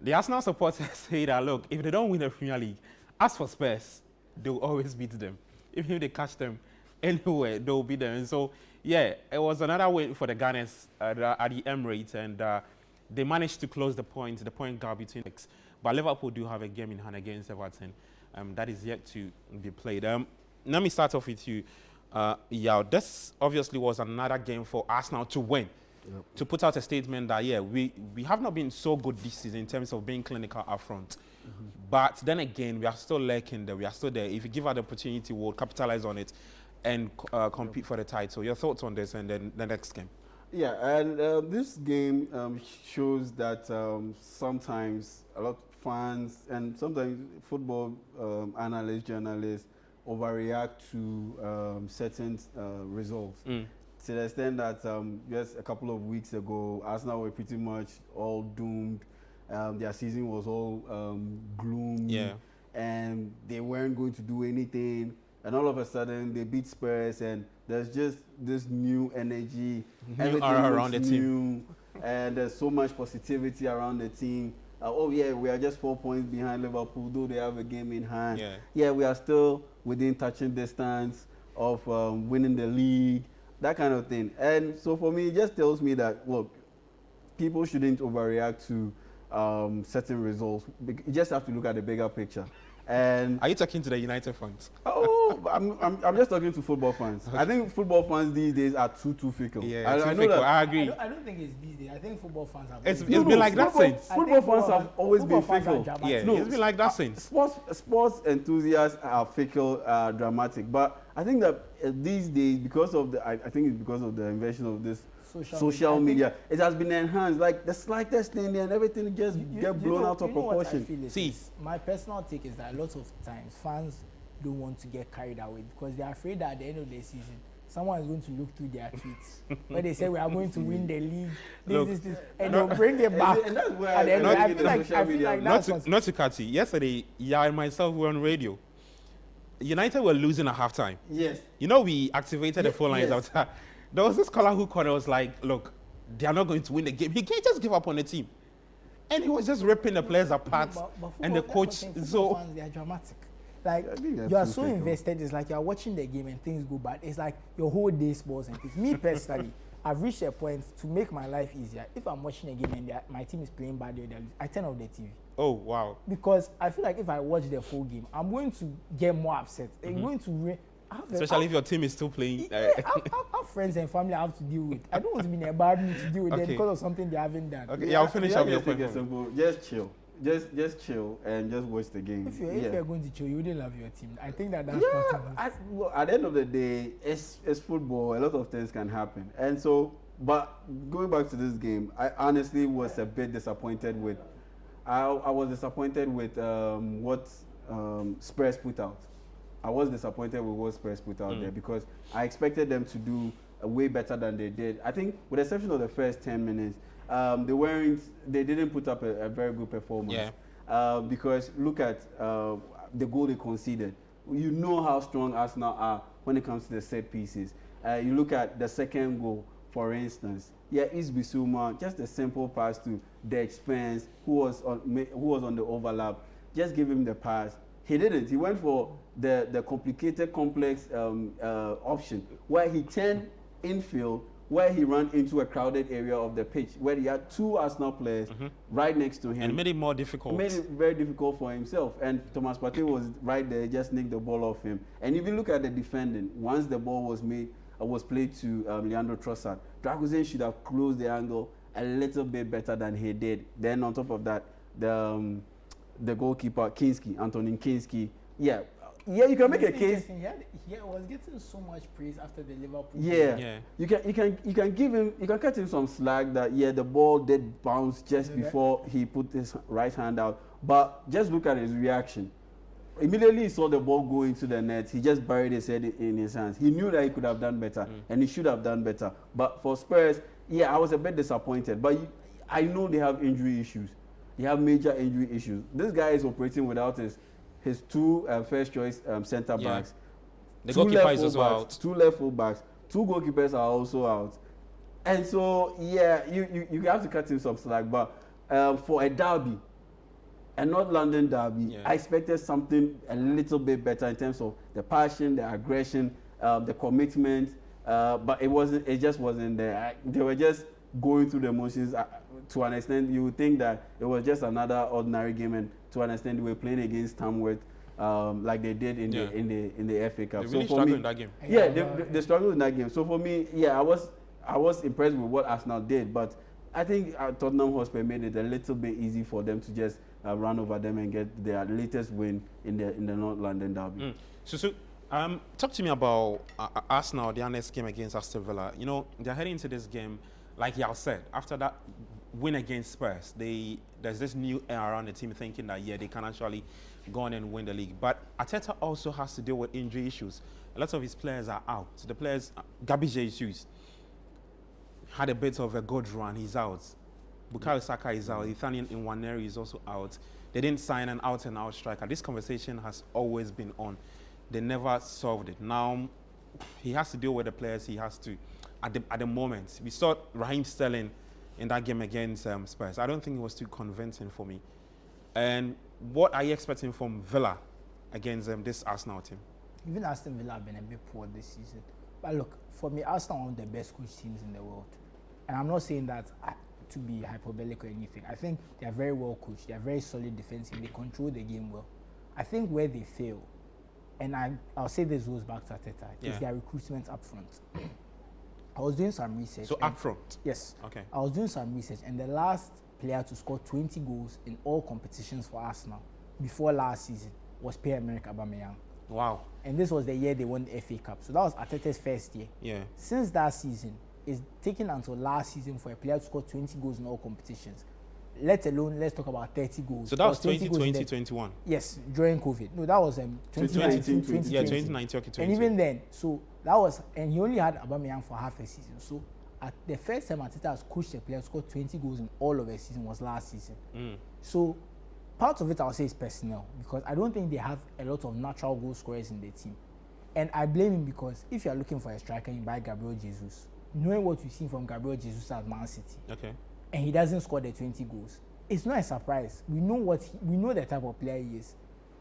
The Arsenal supporters say that, look, if they don't win the Premier League, as for Spurs, they'll always beat them. Even if they catch them anywhere, they'll beat them. And so, yeah, it was another win for the Gunners at the Emirates, and they managed to close the point gap between us. But Liverpool do have a game in hand against Everton. That is yet to be played. Let me start off with you. Yeah, this obviously was another game for Arsenal to win. Yep. To put out a statement that, yeah, we have not been so good this season in terms of being clinical up front. Mm-hmm. But then again, we are still lurking there. We are still there. If you give us the opportunity, we'll capitalize on it and compete for the title. Your thoughts on this and then the next game? Yeah, and this game shows that sometimes a lot of fans and sometimes football analysts, journalists overreact to certain results. To the extent that just a couple of weeks ago, Arsenal were pretty much all doomed. Their season was all gloomy, and they weren't going to do anything. And all of a sudden, they beat Spurs, and there's just this new energy. Everything around the team. And there's so much positivity around the team. Oh, yeah, we are just 4 points behind Liverpool, though they have a game in hand. Yeah, we are still within touching distance of winning the league. That kind of thing. And so for me, it just tells me that, look, people shouldn't overreact to certain results. You just have to look at the bigger picture. And are you talking to the United fans? Oh, I'm just talking to football fans. Okay. I think football fans these days are too fickle. Yeah, I know that. I agree. I don't think it's these days. I think football fans have. It's been like that since. Football fans have always been fickle. Yeah, no, it's been like that since. Sports enthusiasts are fickle, dramatic. But I think that these days, because of the, I think it's because of the invention of this social media, it has been enhanced. Like the slightest thing and everything just get blown out of proportion. See, my personal take is that a lot of times fans don't want to get carried away because they are afraid that at the end of the season, someone is going to look through their tweets where they say we are going to win the league, this, and they'll bring it back. And that's where I feel like that's not to cut you. Yesterday, and myself were on radio. United were losing at halftime. Yes. You know, we activated the phone lines after. There was this caller who called and was like, look, they are not going to win the game. He can't just give up on the team. And he was just ripping the players apart and the coach. So fans, they are dramatic. Like, you are so invested, it's like you are watching the game and things go bad. It's like your whole day sports and things. Me personally, I've reached a point to make my life easier. If I'm watching a game and my team is playing badly, I turn off the TV. Oh, wow. Because I feel like if I watch the full game, I'm going to get more upset. I'm going to... Especially if your team is still playing. I have friends and family I have to deal with. I don't want to be in a bad mood to deal with them because of something they haven't done. Okay, I'll finish up your point. Just chill. Just chill and just watch the game. If you're going to chill, you wouldn't love your team. I think that's possible. At the end of the day, it's football. A lot of things can happen. And so, but going back to this game, I honestly was a bit disappointed with. I was disappointed with what Spurs put out. I was disappointed with what Spurs put out there because I expected them to do way better than they did. I think, with the exception of the first 10 minutes, they didn't put up a very good performance. Yeah. Because look at the goal they conceded. You know how strong Arsenal are when it comes to the set pieces. You look at the second goal, for instance. Yeah, Bissouma, just a simple pass to Dej Spence, who was on the overlap. Just give him the pass. He didn't. He went for the complicated, complex option where he turned infield, where he ran into a crowded area of the pitch, where he had two Arsenal players right next to him. And made it more difficult. Made it very difficult for himself. And Thomas Partey was right there, just nicked the ball off him. And if you look at the defending, once the ball was played to Leandro Trossard, Dragusin should have closed the angle a little bit better than he did. Then on top of that, the goalkeeper, Antonin Kinski, you can make a case. He was getting so much praise after the Liverpool game. You can cut him some slack that the ball did bounce just before he put his right hand out. But just look at his reaction. Immediately he saw the ball go into the net, he just buried his head in his hands. He knew that he could have done better and he should have done better. But for Spurs, I was a bit disappointed. But I know they have injury issues. They have major injury issues. This guy is operating without his two first choice centre backs. The goalkeeper is also out. Two left full backs. Two goalkeepers are also out. And so, you have to cut him some slack. But for a derby, a North London derby. Yeah. I expected something a little bit better in terms of the passion, the aggression, the commitment, but it wasn't. It just wasn't there. They were just going through the motions. To an extent, you would think that it was just another ordinary game, and to an extent, they were playing against Tamworth, like they did in the FA Cup. They really struggled in that game. Yeah, they struggled in that game. So for me, yeah, I was impressed with what Arsenal did, but I think Tottenham Hotspur made it a little bit easy for them to just run over them and get their latest win in the North London derby. So, talk to me about Arsenal, their next game against Aston Villa. You know, they're heading into this game, like y'all said, after that win against Spurs, there's this new air around the team thinking that, yeah, they can actually go on and win the league. But Arteta also has to deal with injury issues. A lot of his players are out. So the players, Gabi Jesus, had a bit of a good run. He's out. Bukayo Saka is out. Nathaniel Nwaneri is also out. They didn't sign an out-and-out striker. This conversation has always been on. They never solved it. Now, he has to deal with the players he has to. At the moment, we saw Raheem Sterling in that game against Spurs. I don't think it was too convincing for me. And what are you expecting from Villa against this Arsenal team? Even Aston Villa have been a bit poor this season. But look, for me, Arsenal are one of the best coached teams in the world. And I'm not saying that to be hyperbolic or anything. I think they are very well coached. They are very solid defensive. They control the game well. I think where they fail, and I'll say this goes back to Arteta, is their recruitment up front. I was doing some research. So up front? Yes. Okay. I was doing some research, and the last player to score 20 goals in all competitions for Arsenal before last season was Pierre-Emerick Aubameyang. Wow. And this was the year they won the FA Cup. So that was Arteta's first year. Yeah. Since that season, it's taken until last season for a player to score 20 goals in all competitions. Let alone, let's talk about 30 goals. So that was 2020, 21? Yes, during COVID. No, that was 2019, 2020. Yeah, 2019, okay, 2020. And even then, so that was, and he only had Aubameyang for half a season. So at the first time Arteta has coached a player to score 20 goals in all of a season was last season. So part of it I'll say is personnel, because I don't think they have a lot of natural goal scorers in their team. And I blame him because if you're looking for a striker, you buy Gabriel Jesus. Knowing what you've seen from Gabriel Jesus at Man City, okay, and he doesn't score the 20 goals, it's not a surprise. We know the type of player he is.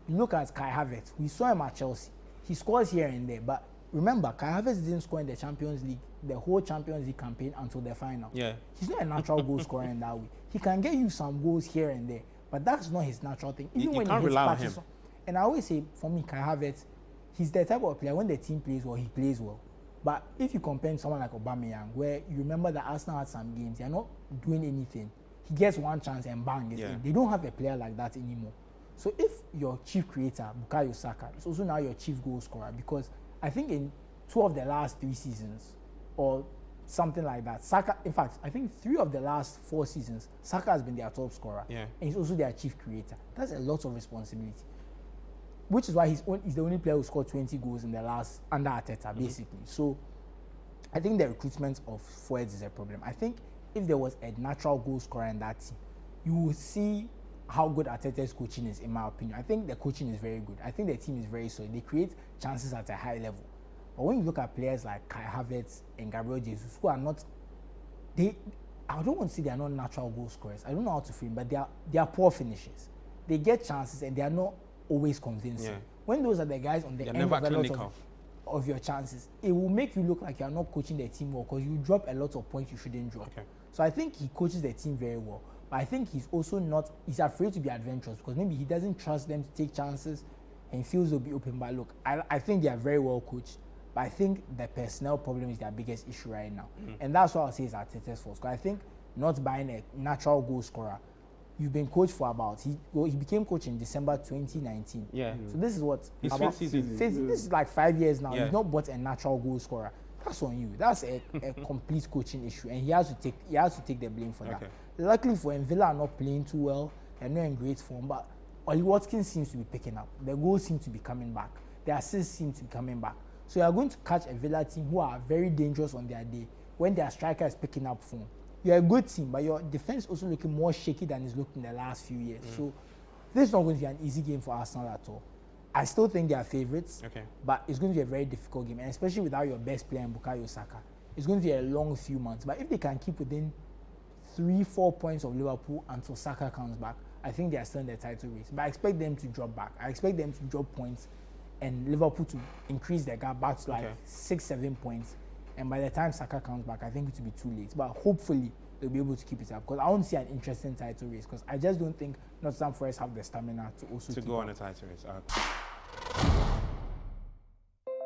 You look at Kai Havertz. We saw him at Chelsea. He scores here and there, but remember, Kai Havertz didn't score in the Champions League, the whole Champions League campaign until the final. Yeah, he's not a natural goal scorer in that way. He can get you some goals here and there, but that's not his natural thing. Even when can't he hits rely on patches, him. And I always say, for me, Kai Havertz, he's the type of player when the team plays well, he plays well. But if you compare someone like Aubameyang, where you remember that Arsenal had some games, they're not doing anything. He gets one chance and bang, it's in. They don't have a player like that anymore. So if your chief creator, Bukayo Saka, is also now your chief goal scorer, because I think in 2 of the last 3 seasons, or something like that, Saka, in fact, I think 3 of the last 4 seasons, Saka has been their top scorer. Yeah. And he's also their chief creator. That's a lot of responsibility. Which is why he's the only player who scored 20 goals in the last, under Arteta, basically. So I think the recruitment of forwards is a problem. I think if there was a natural goal scorer in that team, you will see how good Arteta's coaching is, in my opinion. I think the coaching is very good. I think the team is very solid. They create chances at a high level. But when you look at players like Kai Havertz and Gabriel Jesus, who are not, I don't want to say they are not natural goal scorers. I don't know how to frame, but they are poor finishers. They get chances and they are not always convincing. Yeah. When those are the guys on the They're end never of a lot clinical. of your chances, it will make you look like you are not coaching the team well, because you drop a lot of points you shouldn't drop. Okay. So I think he coaches the team very well. But I think he's also not, he's afraid to be adventurous, because maybe he doesn't trust them to take chances and he feels they'll be open. But look, I think they are very well coached. But I think the personnel problem is their biggest issue right now. And that's what I'll say is Arteta's fault. Because I think not buying a natural goal scorer, you've been coached for about, he became coach in December 2019. Yeah. So this is what? His about fifth season. This is like 5 years now. Yeah. You've not bought a natural goal scorer. That's on you. That's a complete coaching issue, and he has to take the blame for that. Luckily for him, Villa are not playing too well. They're not in great form, but Oli Watkins seems to be picking up. The goals seem to be coming back. The assists seem to be coming back. So you are going to catch a Villa team who are very dangerous on their day when their striker is picking up form. You're a good team, but your defense is also looking more shaky than it's looked in the last few years. So this is not going to be an easy game for Arsenal at all. I still think they are favourites, but it's going to be a very difficult game, and especially without your best player in Bukayo Saka. It's going to be a long few months. But if they can keep within 3-4 points of Liverpool until Saka comes back, I think they are still in the title race. But I expect them to drop back. I expect them to drop points and Liverpool to increase their gap back to like 6-7 points. And by the time Saka comes back, I think it will be too late. But hopefully they'll be able to keep it up because I want to see an interesting title race because I just don't think Nottingham Forest have the stamina to also to go on a title race.